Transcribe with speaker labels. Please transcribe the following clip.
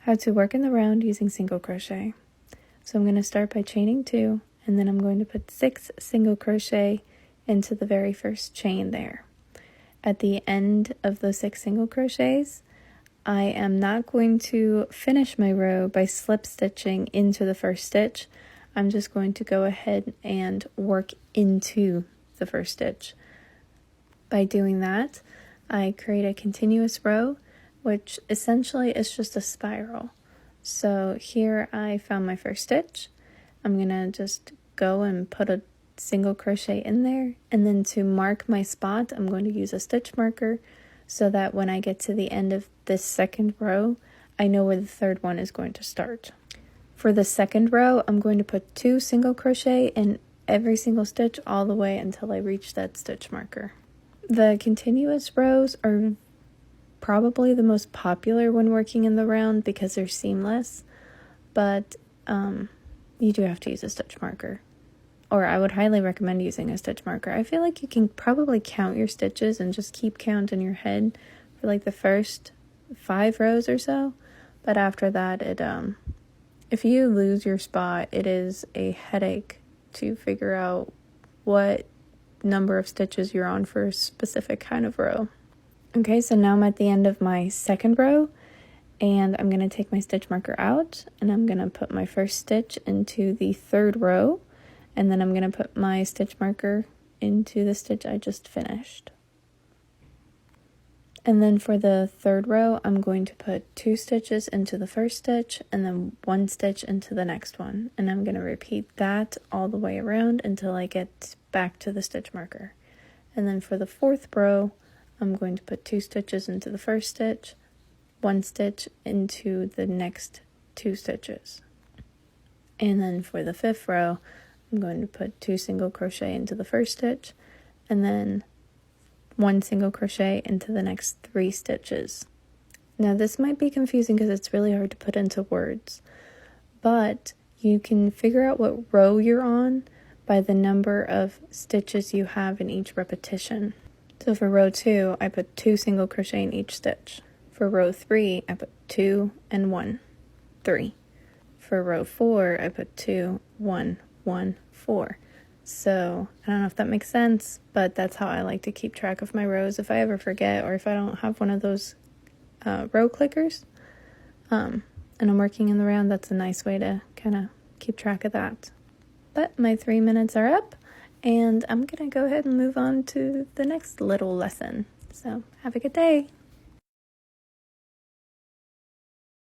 Speaker 1: how to work in the round using single crochet. So I'm going to start by chaining 2, and then I'm going to put 6 single crochet into the very first chain there. At the end of the 6 single crochets, I am not going to finish my row by slip stitching into the first stitch. I'm just going to go ahead and work into the first stitch. By doing that, I create a continuous row, which essentially is just a spiral. So here I found my first stitch. I'm going to just go and put a single crochet in there, and then to mark my spot, I'm going to use a stitch marker so that when I get to the end of this second row, I know where the third one is going to start. For the second row, I'm going to put 2 single crochet in every single stitch all the way until I reach that stitch marker. The continuous rows are probably the most popular when working in the round because they're seamless, but you do have to use a stitch marker. Or I would highly recommend using a stitch marker. I feel like you can probably count your stitches and just keep count in your head for like the first 5 rows or so. But after that, if you lose your spot, it is a headache to figure out what number of stitches you're on for a specific kind of row. Okay, so now I'm at the end of my second row, and I'm going to take my stitch marker out, and I'm going to put my first stitch into the third row. And then I'm going to put my stitch marker into the stitch I just finished. And then for the third row, I'm going to put 2 stitches into the first stitch and then 1 stitch into the next one. And I'm going to repeat that all the way around until I get back to the stitch marker. And then for the fourth row, I'm going to put 2 stitches into the first stitch, 1 stitch into the next 2 stitches. And then for the fifth row, I'm going to put 2 single crochet into the first stitch and then 1 single crochet into the next 3 stitches. Now this might be confusing because it's really hard to put into words, but you can figure out what row you're on by the number of stitches you have in each repetition. So for row 2, I put 2 single crochet in each stitch. For row 3, I put 2 and 1, 3. For row 4, I put 2, 1, 1, 4. So I don't know if that makes sense, but that's how I like to keep track of my rows if I ever forget, or if I don't have one of those row clickers and I'm working in the round. That's a nice way to kind of keep track of that. But my 3 minutes are up, and I'm gonna go ahead and move on to the next little lesson. So have a good day.